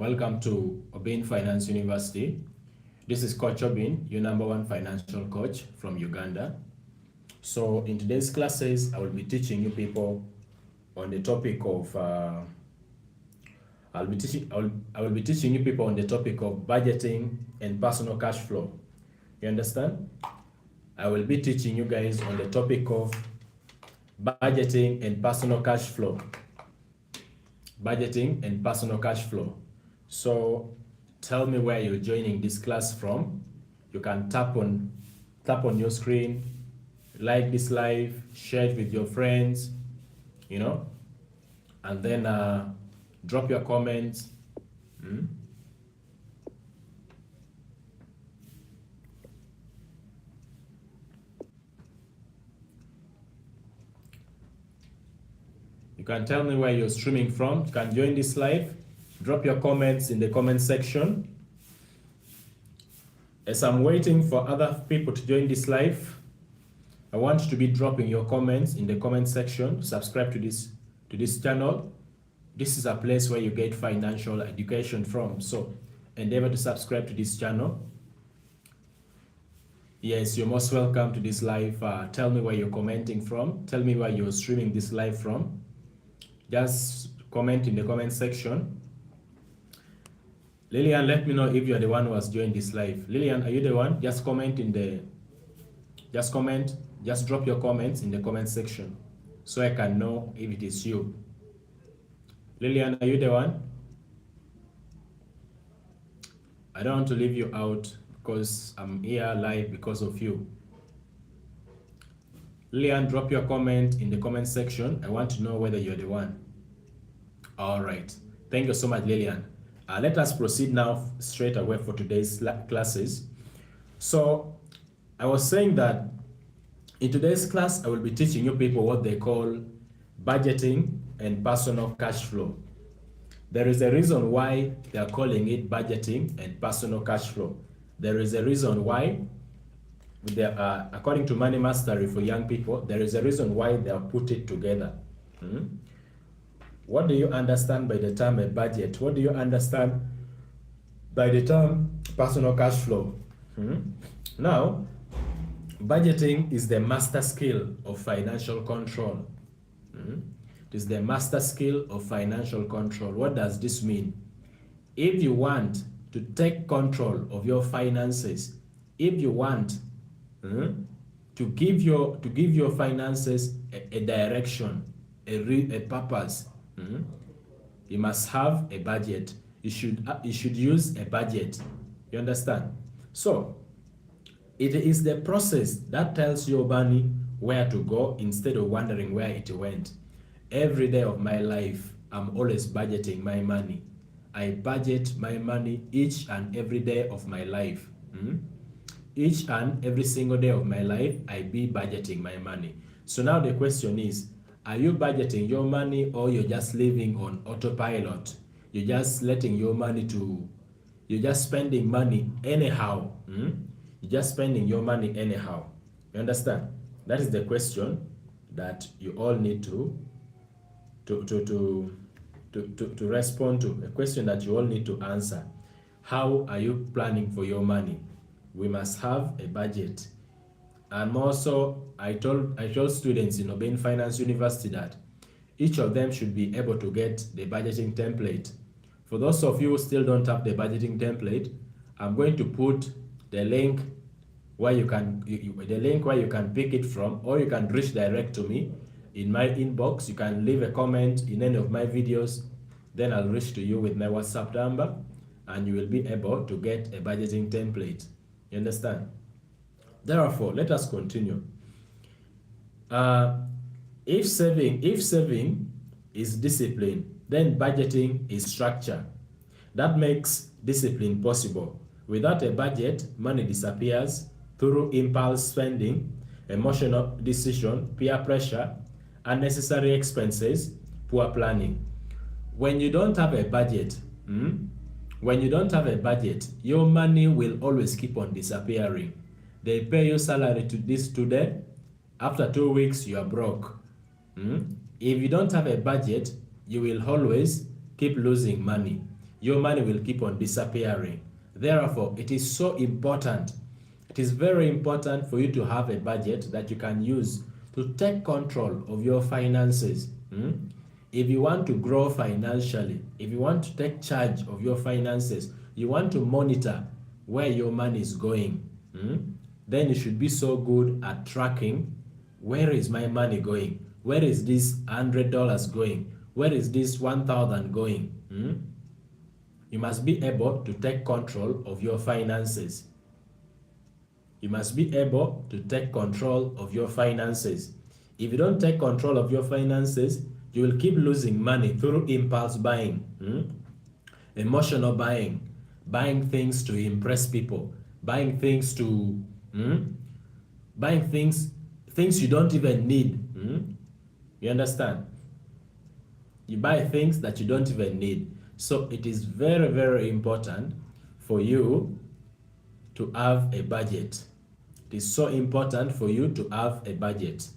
Welcome to Obin Finance University. This is Coach Obin, your number one financial coach from Uganda. So in today's classes, I will be teaching you people on the topic of I will be teaching you people on the topic of budgeting and personal cash flow. You understand? I will be teaching you guys on the topic of budgeting and personal cash flow. Budgeting and personal cash flow. So tell me where you're joining this class from. You can tap on your screen, like this live, share it with your friends, and then drop your comments. You can tell me where you're streaming from. You can join this live. Drop your comments in the comment section. As I'm waiting for other people to join this live, I want you to be dropping your comments in the comment section. Subscribe to this channel. This is a place where you get financial education from. So endeavor to subscribe to this channel. Yes, you're most welcome to this live. Tell me where you're commenting from. Tell me where you're streaming this live from. Just comment in the comment section. Lillian, let me know if you're the one who has joined this live. Lillian, are you the one? Just comment just drop your comments in the comment section so I can know if it is you. Lillian, are you the one? I don't want to leave you out because I'm here live because of you. Lillian, drop your comment in the comment section. I want to know whether you're the one. All right. Thank you so much, Lillian. Let us proceed now straight away for today's classes. So I was saying that in today's class, I will be teaching you people what they call budgeting and personal cash flow. There is a reason why they are calling it budgeting and personal cash flow. There is a reason why, according to Money Mastery for young people, there is a reason why they have put it together. What do you understand by the term a budget? What do you understand by the term personal cash flow? Now, budgeting is the master skill of financial control. It is the master skill of financial control. What does this mean? If you want to take control of your finances, if you want to give your finances a direction, a purpose, you must have a budget. You should use a budget. You understand? So it is the process that tells your money where to go instead of wondering where it went. Every day of my life, I'm always budgeting my money. I budget my money each and every day of my life. Each and every single day of my life, I be budgeting my money. So now the question is, are you budgeting your money or you're just living on autopilot? You're just letting your money you're just spending money anyhow. You're just spending your money anyhow. You understand? That is the question that you all need to respond to. A question that you all need to answer. How are you planning for your money? We must have a budget. And also, I told students in Obin Finance University that each of them should be able to get the budgeting template. For those of you who still don't have the budgeting template, I'm going to put the link where you can pick it from, or you can reach direct to me in my inbox. You can leave a comment in any of my videos, then I'll reach to you with my WhatsApp number, and you will be able to get a budgeting template. You understand? Therefore, let us continue. If saving is discipline, then budgeting is structure. That makes discipline possible. Without a budget, money disappears through impulse spending, emotional decision, peer pressure, unnecessary expenses, poor planning. When you don't have a budget, your money will always keep on disappearing. They pay your salary to this today. After 2 weeks, you are broke. If you don't have a budget, you will always keep losing money. your money will keep on disappearing. Therefore, it is so important. It is very important for you to have a budget that you can use to take control of your finances. If you want to grow financially, if you want to take charge of your finances, you want to monitor where your money is going, then you should be so good at tracking, where is my money going? Where is this $100 going? Where is this 1,000 going? You must be able to take control of your finances. You must be able to take control of your finances. If you don't take control of your finances, you will keep losing money through impulse buying, emotional buying, buying things to impress people, buying things to, buying things you don't even need. You understand? You buy things that you don't even need. So it is very, very important for you to have a budget. It is so important for you to have a budget.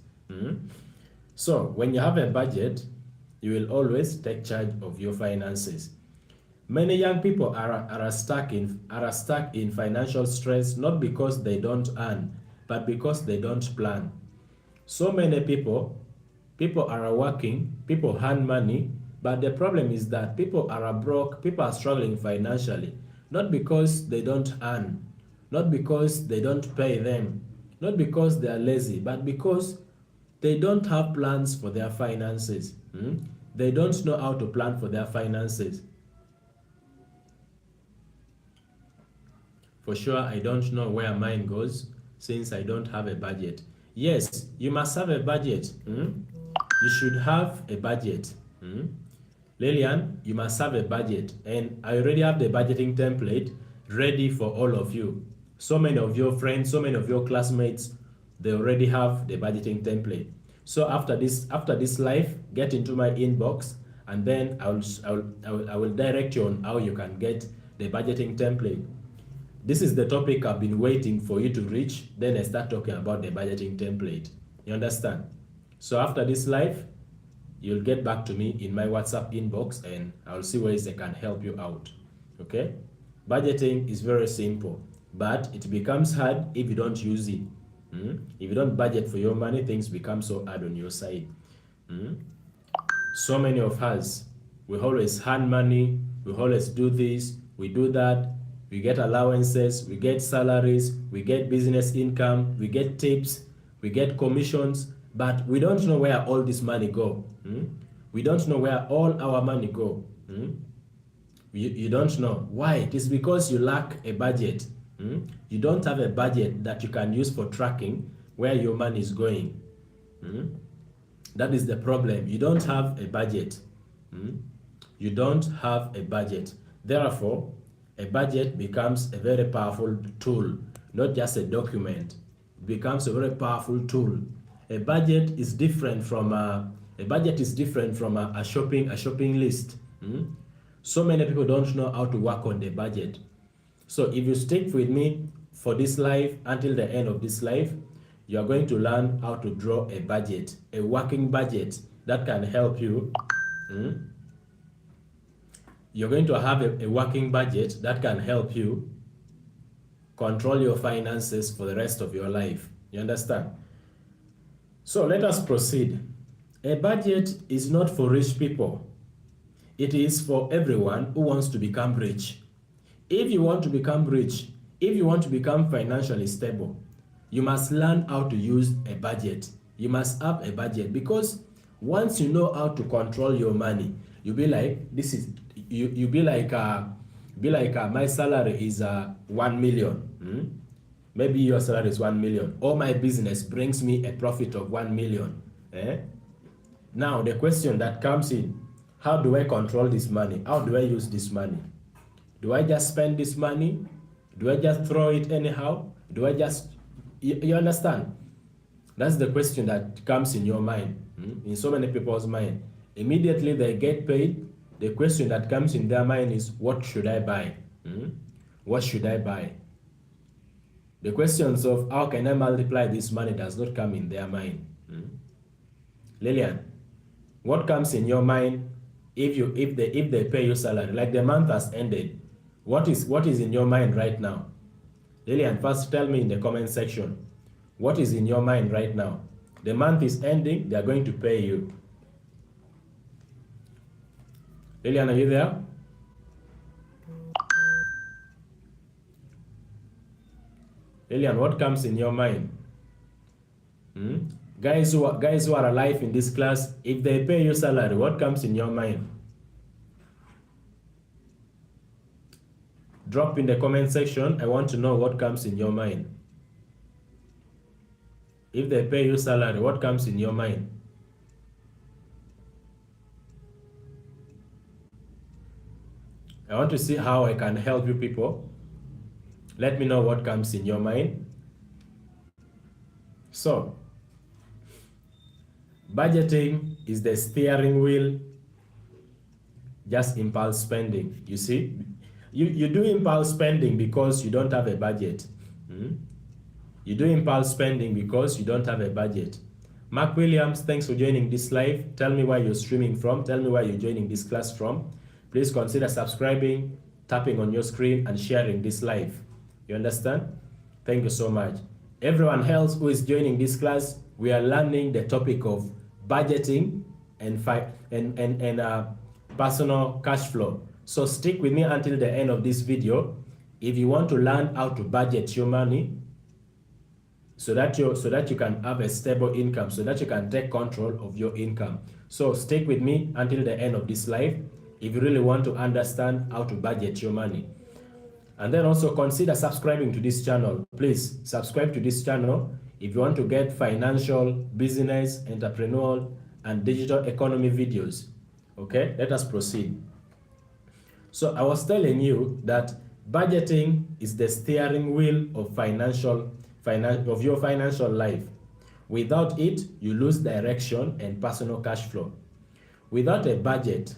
So when you have a budget, you will always take charge of your finances. Many young people are stuck in financial stress, not because they don't earn, but because they don't plan. So many people are working, people earn money, but the problem is that people are broke, people are struggling financially, not because they don't earn, not because they don't pay them, not because they are lazy, but because they don't have plans for their finances. They don't know how to plan for their finances. For sure, I don't know where mine goes since I don't have a budget. Yes, you must have a budget. You should have a budget. Lillian, you must have a budget, and I already have the budgeting template ready for all of you. So many of your friends, so many of your classmates, they already have the budgeting template. So after this live, get into my inbox, and then I will direct you on how you can get the budgeting template. This is the topic I've been waiting for you to reach. Then I start talking about the budgeting template. You understand? So after this live, you'll get back to me in my WhatsApp inbox, and I'll see ways I can help you out. Okay? Budgeting is very simple, but it becomes hard if you don't use it. If you don't budget for your money, things become so hard on your side. So many of us, we always earn money, we always do this, we do that, we get allowances, we get salaries, we get business income, we get tips, we get commissions, but we don't know where all this money go. We don't know where all our money go. You don't know. Why? It is because you lack a budget. You don't have a budget that you can use for tracking where your money is going. That is the problem. You don't have a budget. You don't have a budget. Therefore, a budget becomes a very powerful tool, not just a document. It becomes a very powerful tool. A budget is different from a shopping list. So many people don't know how to work on the budget. So if you stick with me for this live until the end of this live, you are going to learn how to draw a budget, a working budget that can help you. You're going to have a working budget that can help you control your finances for the rest of your life. You understand? So let us proceed. A budget is not for rich people. It is for everyone who wants to become rich. If you want to become rich, if you want to become financially stable, you must learn how to use a budget. You must have a budget, because once you know how to control your money, you'll be like, my salary is 1 million. Maybe your salary is 1 million. Or my business brings me a profit of 1 million. Now the question that comes in, how do I control this money? How do I use this money? Do I just spend this money? Do I just throw it anyhow? Do I just, you understand? That's the question that comes in your mind, in so many people's mind. Immediately they get paid, the question that comes in their mind is, what should I buy? What should I buy? The questions of how can I multiply this money does not come in their mind. Lillian, what comes in your mind if they pay you salary, like the month has ended, what is in your mind right now? Lillian, first tell me in the comment section, what is in your mind right now? The month is ending, they are going to pay you. Lillian, are you there? Lillian, what comes in your mind? Guys who are alive in this class, if they pay you salary, what comes in your mind? Drop in the comment section. I want to know what comes in your mind. If they pay you salary, what comes in your mind? I want to see how I can help you people. Let me know what comes in your mind. So, budgeting is the steering wheel, just impulse spending. You see, you do impulse spending because you don't have a budget. You do impulse spending because you don't have a budget. Mark Williams, thanks for joining this live. Tell me where you're streaming from. Tell me where you're joining this class from. Please consider subscribing, tapping on your screen, and sharing this live. You understand? Thank you so much. Everyone else who is joining this class, we are learning the topic of budgeting and personal cash flow. So stick with me until the end of this video if you want to learn how to budget your money, so that you can have a stable income, so that you can take control of your income. So stick with me until the end of this live if you really want to understand how to budget your money. And then also consider subscribing to this channel. Please subscribe to this channel if you want to get financial, business, entrepreneurial, and digital economy videos. Okay, let us proceed. So I was telling you that budgeting is the steering wheel of your financial life. Without it, you lose direction and personal cash flow. Without a budget,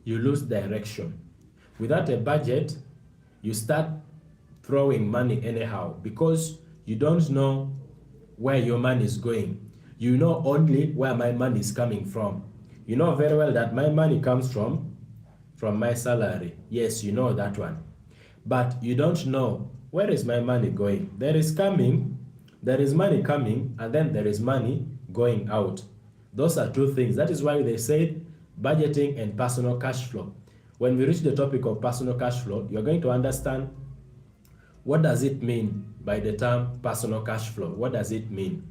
you lose direction. Without a budget, you start throwing money anyhow because you don't know where your money is going. You know only where my money is coming from. You know very well that my money comes from my salary. Yes, you know that one. But you don't know where is my money going. There is money coming, and then there is money going out. Those are two things. That is why they said budgeting and personal cash flow. When we reach the topic of personal cash flow, you're going to understand what does it mean by the term personal cash flow. What does it mean?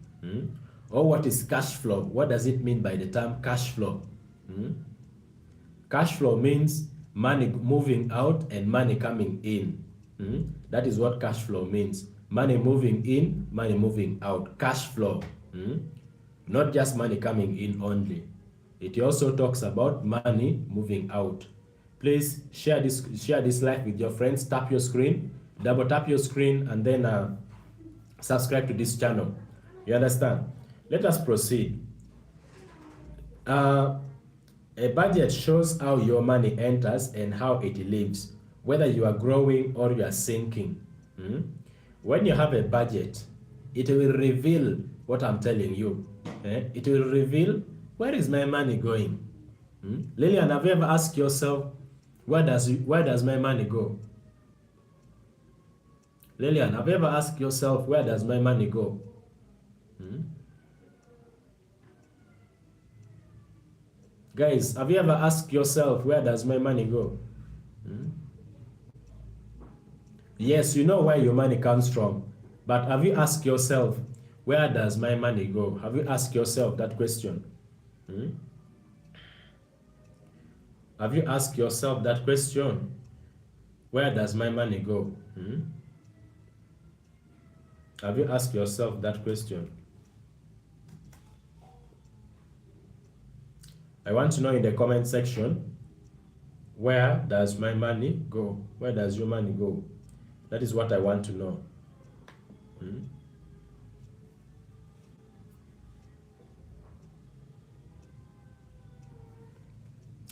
Or what is cash flow? What does it mean by the term cash flow? Cash flow means money moving out and money coming in. That is what cash flow means. Money moving in, money moving out. Cash flow. Not just money coming in only. It also talks about money moving out. Please share this live with your friends. Tap your screen, double tap your screen, and then subscribe to this channel. You understand? Let us proceed. A budget shows how your money enters and how it leaves, whether you are growing or you are sinking. When you have a budget, it will reveal what I'm telling you. It will reveal, where is my money going? Lillian, have you ever asked yourself, where does my money go? Lillian, have you ever asked yourself, where does my money go? Guys, have you ever asked yourself, where does my money go? Yes, you know where your money comes from, but have you asked yourself, where does my money go? Have you asked yourself that question? Have you asked yourself that question? Where does my money go? Have you asked yourself that question? I want to know in the comment section, where does my money go? Where does your money go? That is what I want to know.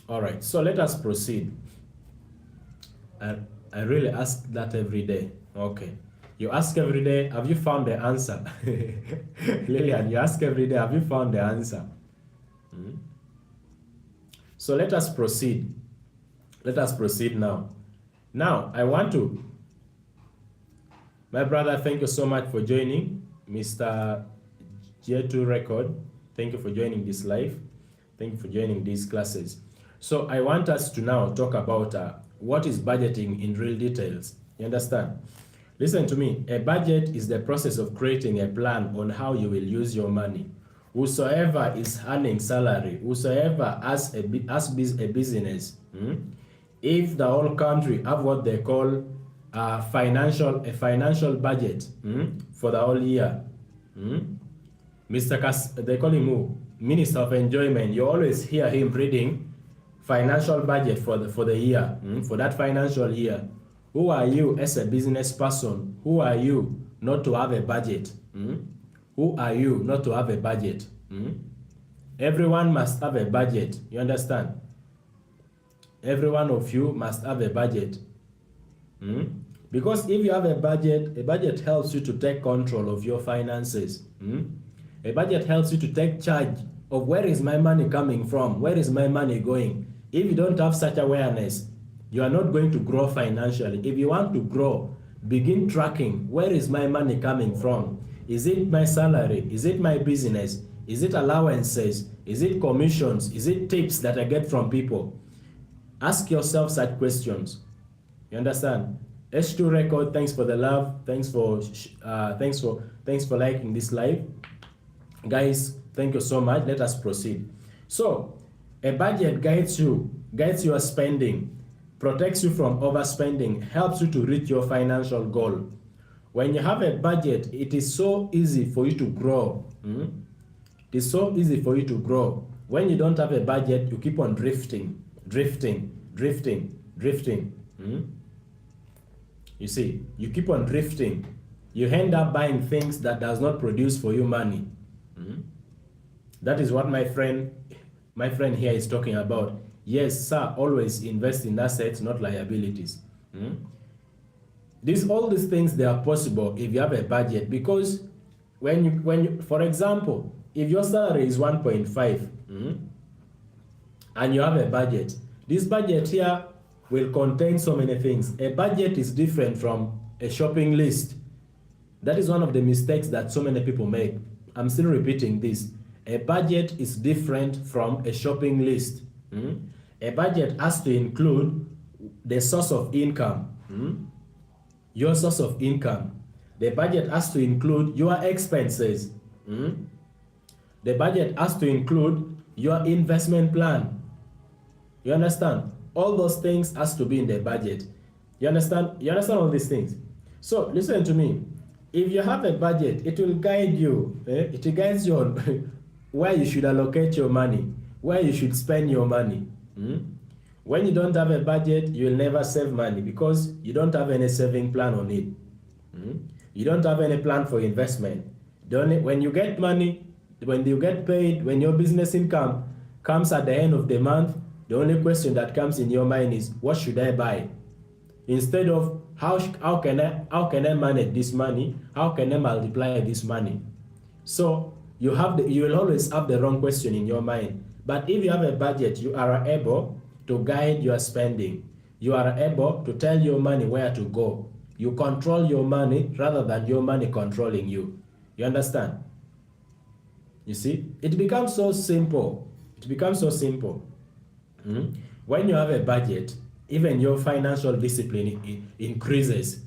All right, so let us proceed. I really ask that every day. Okay. You ask every day, have you found the answer? Lillian, you ask every day, have you found the answer? So let us proceed. Let us proceed now. Now, I want to, my brother, thank you so much for joining. Mr. J2 Record, thank you for joining this live. Thank you for joining these classes. So I want us to now talk about what is budgeting in real details. You understand? Listen to me. A budget is the process of creating a plan on how you will use your money. Whosoever is earning salary, whosoever has a business, if the whole country have what they call a financial budget for the whole year, they call him who? Minister of Enjoyment. You always hear him reading financial budget for the year, for that financial year. Who are you as a business person? Who are you not to have a budget? Who are you not to have a budget? Everyone must have a budget. You understand? Every one of you must have a budget. Because if you have a budget helps you to take control of your finances. A budget helps you to take charge of where is my money coming from? Where is my money going? If you don't have such awareness, you are not going to grow financially. If you want to grow, begin tracking where is my money coming from? Is it my salary? Is it my business? Is it allowances? Is it commissions? Is it tips that I get from people? Ask yourself such questions. You understand? H2 Record, thanks for the love. Thanks for liking this live. Guys, thank you so much. Let us proceed. So, a budget guides your spending, protects you from overspending, helps you to reach your financial goal. When you have a budget, it is so easy for you to grow. It is so easy for you to grow. When you don't have a budget, you keep on drifting. You see, you keep on drifting. You end up buying things that does not produce for you money. That is what my friend here is talking about. Yes, sir, always invest in assets, not liabilities. All these things, they are possible if you have a budget, because when you, for example, if your salary is 1.5 and you have a budget, this budget here will contain so many things. A budget is different from a shopping list. That is one of the mistakes that so many people make. I'm still repeating this. A budget is different from a shopping list. A budget has to include the source of income. Your source of income. The budget has to include your expenses. The budget has to include your investment plan. You understand? All those things has to be in the budget. You understand? You understand all these things? So listen to me. If you have a budget, it will guide you. It guides you on where you should allocate your money, where you should spend your money. When you don't have a budget, you will never save money because you don't have any saving plan on it. You don't have any plan for investment. When you get money, when you get paid, when your business income comes at the end of the month, the only question that comes in your mind is, what should I buy? Instead of how can I manage this money? How can I multiply this money? So you will always have the wrong question in your mind. But if you have a budget, you are able to guide your spending. You are able to tell your money where to go. You control your money rather than your money controlling you. You understand? You see, it becomes so simple. It becomes so simple. When you have a budget, even your financial discipline increases.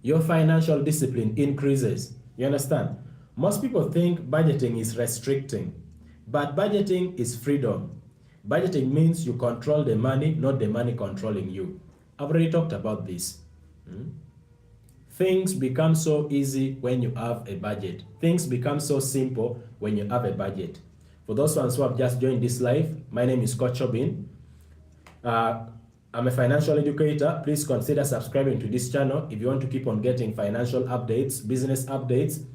Your financial discipline increases. You understand? Most people think budgeting is restricting, but budgeting is freedom. Budgeting means you control the money, not the money controlling you. I've already talked about this. Things become so easy when you have a budget. Things become so simple when you have a budget. For those ones who have just joined this live, my name is Coach Obin. I'm a financial educator. Please consider subscribing to this channel if you want to keep on getting financial updates, business updates,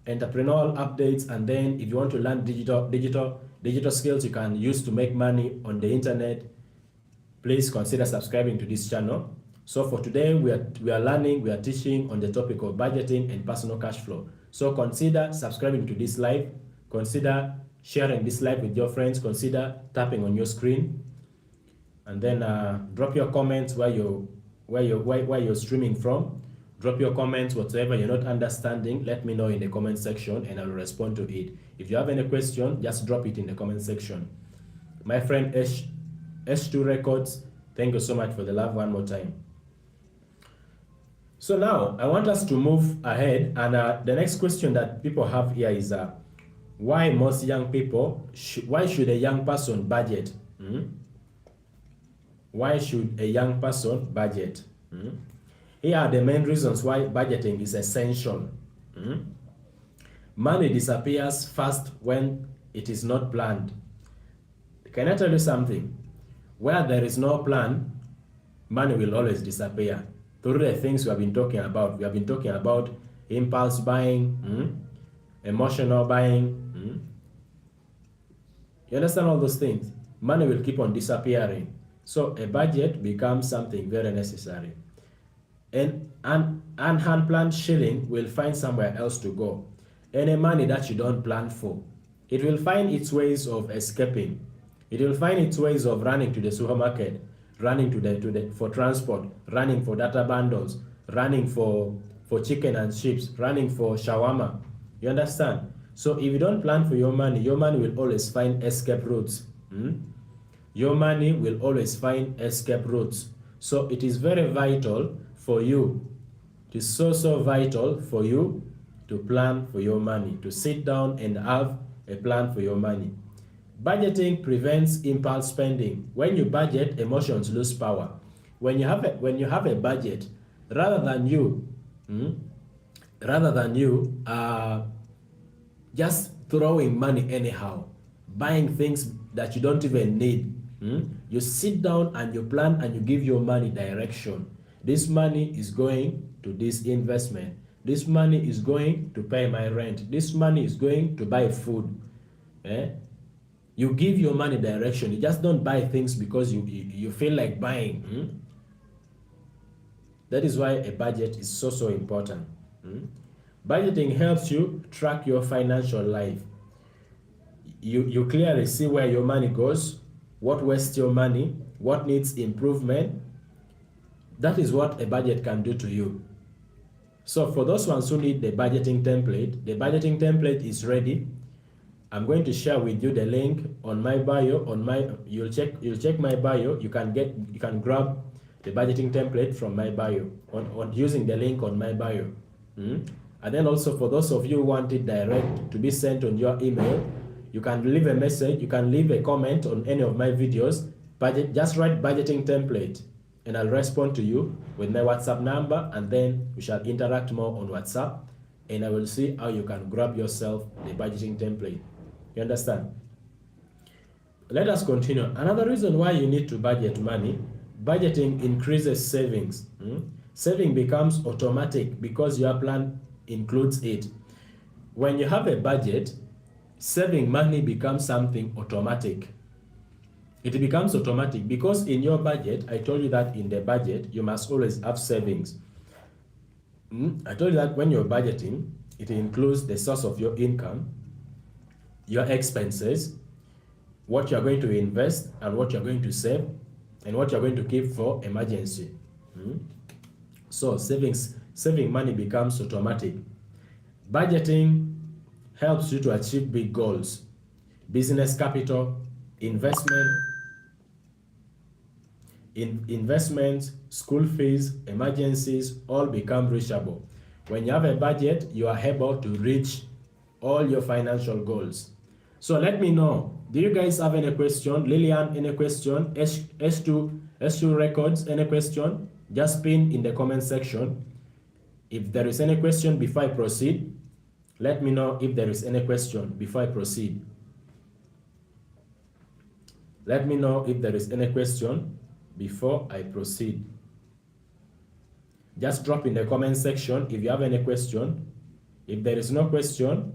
entrepreneurial updates, and then if you want to learn digital skills you can use to make money on the internet, please consider subscribing to this channel. So for today, we are teaching on the topic of budgeting and personal cash flow. So consider subscribing to this live. Consider sharing this live with your friends, consider tapping on your screen, and then drop your comments where you're streaming from. Drop your comments, whatever you're not understanding, let me know in the comment section and I'll respond to it. If you have any question, just drop it in the comment section. My friend S2 Records, thank you so much for the love one more time. So now I want us to move ahead, and the next question that people have here is why most young people, why should a young person budget? Why should a young person budget? Here are the main reasons why budgeting is essential. Money disappears fast when it is not planned. Can I tell you something? Where there is no plan, money will always disappear. Through the things we have been talking about. We have been talking about impulse buying, emotional buying. You understand all those things? Money will keep on disappearing. So a budget becomes something very necessary. And an unplanned shilling will find somewhere else to go. Any money that you don't plan for, it will find its ways of escaping. It will find its ways of running to the supermarket, running for transport, running for data bundles, running for chicken and chips, running for shawarma. You understand? So if you don't plan for your money will always find escape routes. Your money will always find escape routes. So it is very vital for you. It is so vital for you to plan for your money, to sit down and have a plan for your money. Budgeting prevents impulse spending. When you budget, emotions lose power. When you have a budget, rather than you just throwing money anyhow, buying things that you don't even need, you sit down and you plan and you give your money direction. This money is going to this investment. This money is going to pay my rent. This money is going to buy food. You give your money direction. You just don't buy things because you feel like buying. That is why a budget is so important. Budgeting helps you track your financial life. You clearly see where your money goes, what wastes your money, what needs improvement. That is what a budget can do to you. So for those ones who need the budgeting template is ready. I'm going to share with you the link on my bio. You'll check my bio. You can grab the budgeting template from my bio on using the link on my bio. And then also for those of you who want it direct to be sent on your email, you can leave a message. You can leave a comment on any of my videos. Just write budgeting template, and I'll respond to you with my WhatsApp number, and then we shall interact more on WhatsApp, and I will see how you can grab yourself the budgeting template. You understand? Let us continue. Another reason why you need to budget money, budgeting increases savings. Saving becomes automatic because your plan includes it. When you have a budget, saving money becomes something automatic. It becomes automatic because in your budget, I told you that in the budget, you must always have savings. I told you that when you're budgeting, it includes the source of your income, your expenses, what you're going to invest and what you're going to save, and what you're going to keep for emergency. So saving money becomes automatic. Budgeting helps you to achieve big goals. Business capital, investments, school fees, emergencies, all become reachable. When you have a budget, you are able to reach all your financial goals. So let me know, do you guys have any question? Lillian, any question? S2 Records, any question? Just pin in the comment section. If there is any question before I proceed, let me know if there is any question before I proceed. Let me know if there is any question before I proceed. Just drop in the comment section if you have any question. If there is no question,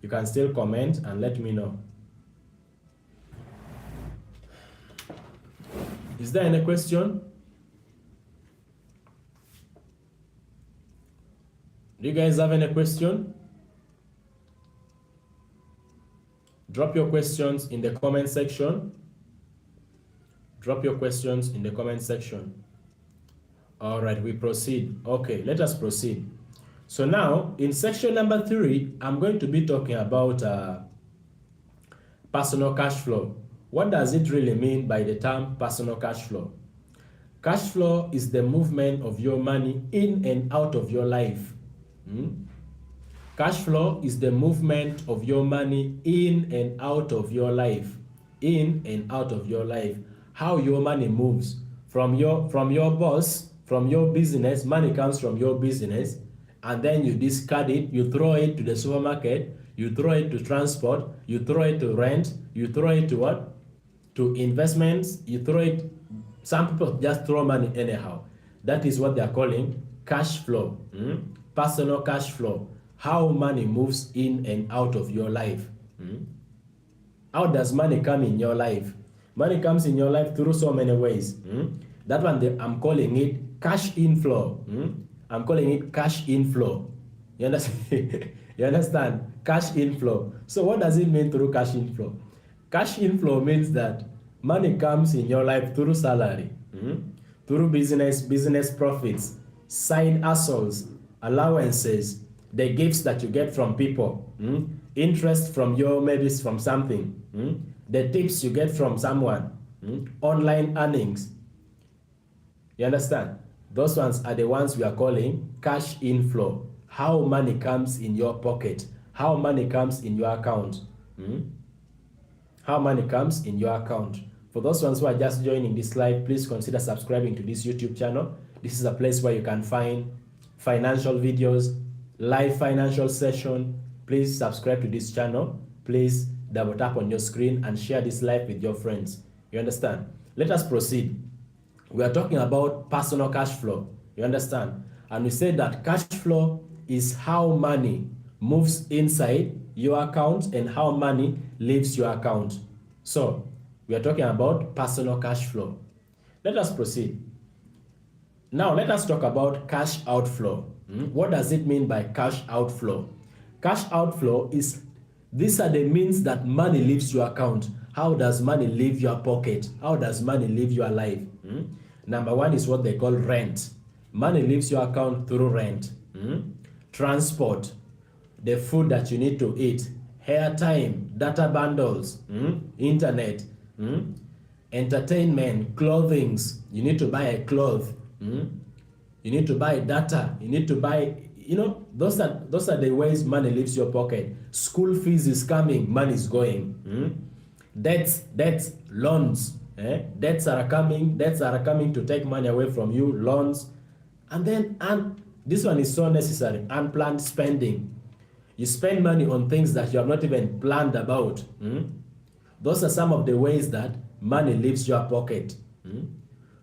you can still comment and let me know. Is there any question? Do you guys have any question? Drop your questions in the comment section. Drop your questions in the comment section. All right, we proceed. Okay, let us proceed. So now, in section number 3, I'm going to be talking about personal cash flow. What does it really mean by the term personal cash flow? Cash flow is the movement of your money in and out of your life. Cash flow is the movement of your money in and out of your life. In and out of your life. How your money moves from your boss, from your business. Money comes from your business, and then you discard it, you throw it to the supermarket, you throw it to transport, you throw it to rent, you throw it to what? To investments, you throw it. Some people just throw money anyhow. That is what they are calling cash flow. Personal cash flow. How money moves in and out of your life. How does money come in your life? Money comes in your life through so many ways. That one, I'm calling it cash inflow. I'm calling it cash inflow. You understand? You understand? Cash inflow. So what does it mean through cash inflow? Cash inflow means that money comes in your life through salary, through business profits, side hustles, allowances, the gifts that you get from people, interest from your, maybe from something, the tips you get from someone, online earnings. You understand? Those ones are the ones we are calling cash inflow. How money comes in your pocket, how money comes in your account. How money comes in your account. For those ones who are just joining this live, please consider subscribing to this YouTube channel. This is a place where you can find financial videos, live financial session. Please subscribe to this channel. Please double tap on your screen and share this live with your friends. You understand? Let us proceed. We are talking about personal cash flow. You understand? And we said that cash flow is how money moves inside your account and how money leaves your account. So we are talking about personal cash flow. Let us proceed. Now let us talk about cash outflow. What does it mean by cash outflow? Cash outflow is, these are the means that money leaves your account. How does money leave your pocket? How does money leave your life? Number one is what they call rent. Money leaves your account through rent. Transport, the food that you need to eat, airtime, data bundles, internet, entertainment, clothing. You need to buy a cloth. You need to buy data. You need to buy, those are the ways money leaves your pocket. School fees is coming, money is going. Debts, loans. Debts are coming to take money away from you, loans. And this one is so necessary, unplanned spending. You spend money on things that you have not even planned about. Those are some of the ways that money leaves your pocket.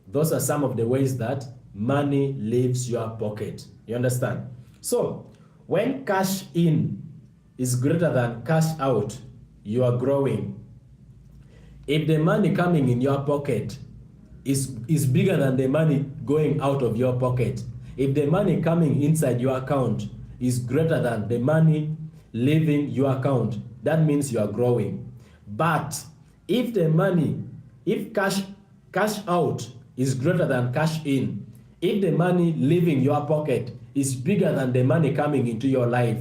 Those are some of the ways that money leaves your pocket. You understand? So, when cash in is greater than cash out, you are growing. If the money coming in your pocket is bigger than the money going out of your pocket, if the money coming inside your account is greater than the money leaving your account, that means you are growing. But if cash out is greater than cash in, if the money leaving your pocket is bigger than the money coming into your life,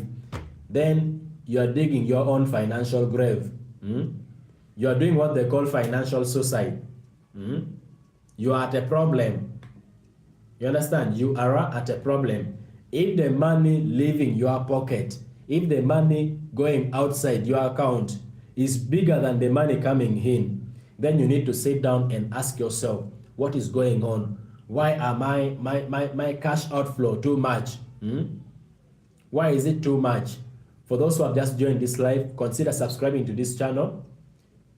then you are digging your own financial grave. You are doing what they call financial suicide. You are at a problem. You understand? You are at a problem. If the money leaving your pocket, if the money going outside your account is bigger than the money coming in, then you need to sit down and ask yourself, what is going on? Why are my cash outflow too much? Why is it too much? For those who have just joined this live, consider subscribing to this channel.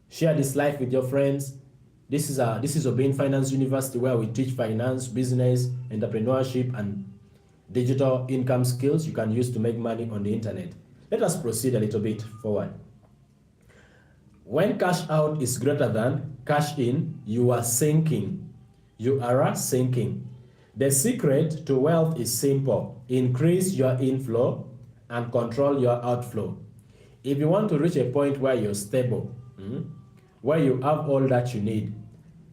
Share this live with your friends. This is Obin Finance University, where we teach finance, business, entrepreneurship, and digital income skills you can use to make money on the internet. Let us proceed a little bit forward. When cash out is greater than cash in, you are sinking. You are sinking. The secret to wealth is simple. Increase your inflow and control your outflow. if you want to reach a point where you're stable, where you have all that you need,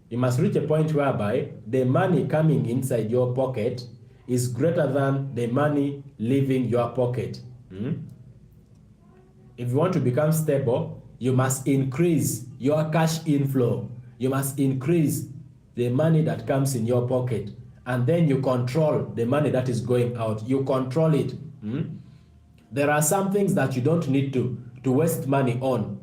you must reach a point whereby the money coming inside your pocket is greater than the money leaving your pocket. If you want to become stable, you must increase your cash inflow. You must increase the money that comes in your pocket, and then you control the money that is going out. You control it. There are some things that you don't need to waste money on.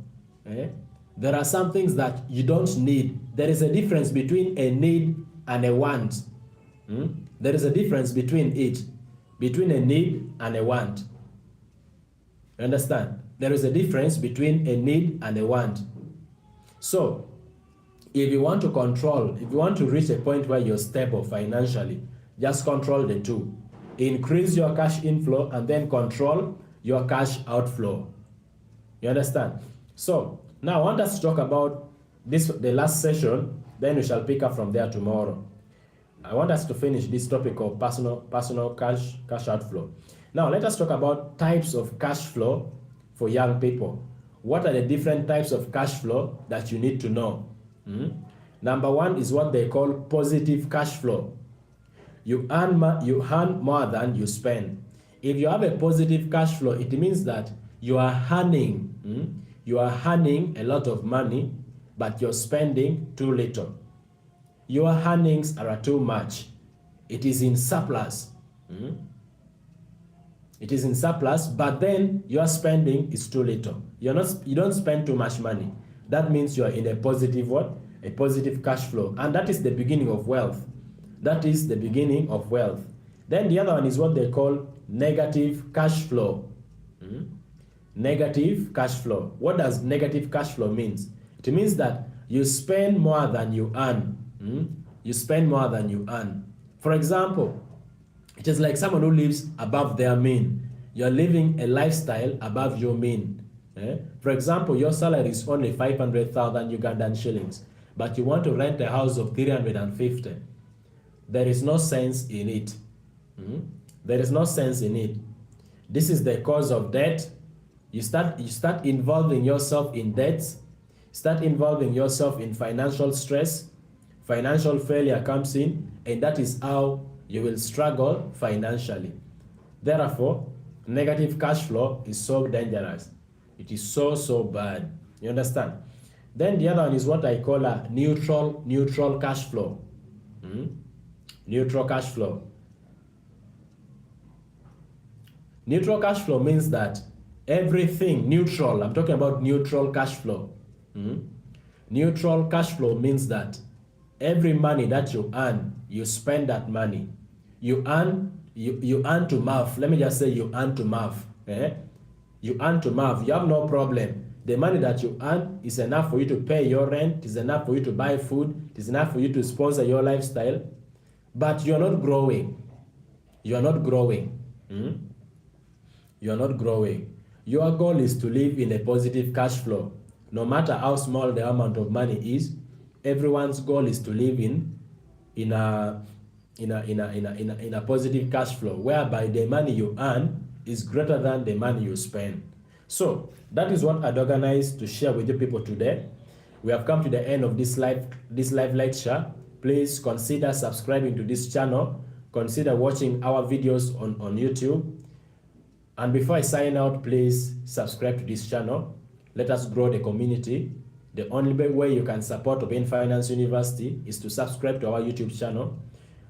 There are some things that you don't need. There is a difference between a need and a want. There is a difference between it, between a need and a want. You understand? There is a difference between a need and a want. So, if you want to control, if you want to reach a point where you're stable financially, just control the two. Increase your cash inflow and then control your cash outflow. You understand? So, now I want us to talk about this, the last session, then we shall pick up from there tomorrow. I want us to finish this topic of personal cash outflow. Now, let us talk about types of cash flow for young people. What are the different types of cash flow that you need to know? Number one is what they call positive cash flow. You earn more than you spend. If you have a positive cash flow, it means that you are earning a lot of money, but you're spending too little. Your earnings are too much. It is in surplus. It is in surplus, but then your spending is too little. You don't spend too much money. That means you are in a positive what? A positive cash flow. And that is the beginning of wealth. That is the beginning of wealth. Then the other one is what they call negative cash flow. Negative cash flow. What does negative cash flow means? It means that you spend more than you earn. You spend more than you earn. For example, it is like someone who lives above their mean. You're living a lifestyle above your mean. For example, your salary is only 500,000 Ugandan shillings, but you want to rent a house of 350. There is no sense in it. There is no sense in it. This is the cause of debt. You start involving yourself in debts, start involving yourself in financial stress, financial failure comes in, and that is how you will struggle financially. Therefore, negative cash flow is so dangerous. It is so bad. You understand? Then the other one is what I call a neutral cash flow. Neutral cash flow. Neutral cash flow means that everything neutral, I'm talking about neutral cash flow. Neutral cash flow means that every money that you earn, you spend that money. You earn to mouth. Let me just say you earn to mouth. You earn to mouth. You have no problem. The money that you earn is enough for you to pay your rent, is enough for you to buy food, is enough for you to sponsor your lifestyle, but you're not growing. You're not growing. You're not growing. Your goal is to live in a positive cash flow. No matter how small the amount of money is, everyone's goal is to live in a positive cash flow, whereby the money you earn is greater than the money you spend. So that is what I'd organized to share with you people today. We have come to the end of this live lecture. Please consider subscribing to this channel. Consider watching our videos on YouTube. And before I sign out, please subscribe to this channel. Let us grow the community. The only way you can support Obtain Finance University is to subscribe to our YouTube channel.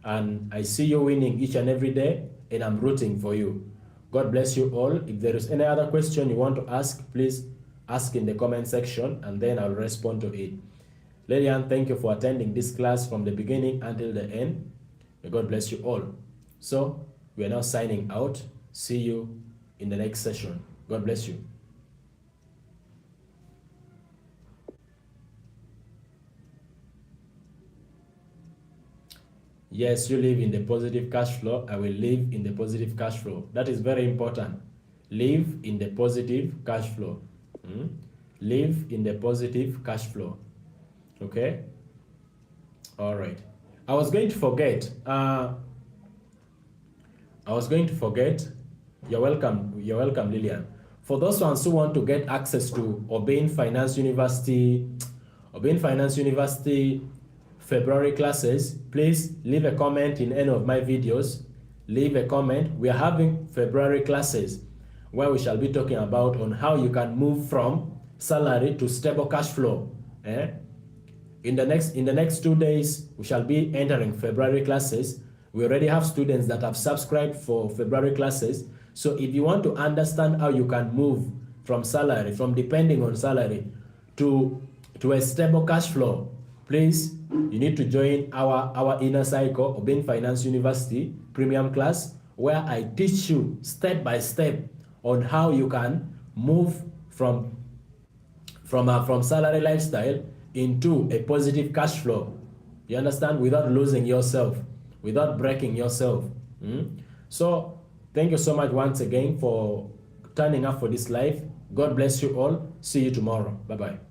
And I see you winning each and every day, and I'm rooting for you. God bless you all. If there is any other question you want to ask, please ask in the comment section, and then I'll respond to it. Lillian, thank you for attending this class from the beginning until the end. May God bless you all. So, we are now signing out. See you in the next session. God bless you. Yes, you live in the positive cash flow. I will live in the positive cash flow. That is very important. Live in the positive cash flow. Live in the positive cash flow. Okay? All right. I was going to forget. You're welcome, Lillian. For those ones who want to get access to Obeying Finance University February classes, please leave a comment in any of my videos. Leave a comment. We are having February classes where we shall be talking about on how you can move from salary to stable cash flow. In the next 2 days, we shall be entering February classes. We already have students that have subscribed for February classes. So if you want to understand how you can move from salary, from depending on salary to a stable cash flow, please, you need to join our inner cycle, Obeying Finance University premium class, where I teach you step by step on how you can move from salary lifestyle into a positive cash flow. You understand? Without losing yourself, without breaking yourself. So thank you so much once again for turning up for this live. God bless you all. See you tomorrow. Bye-bye.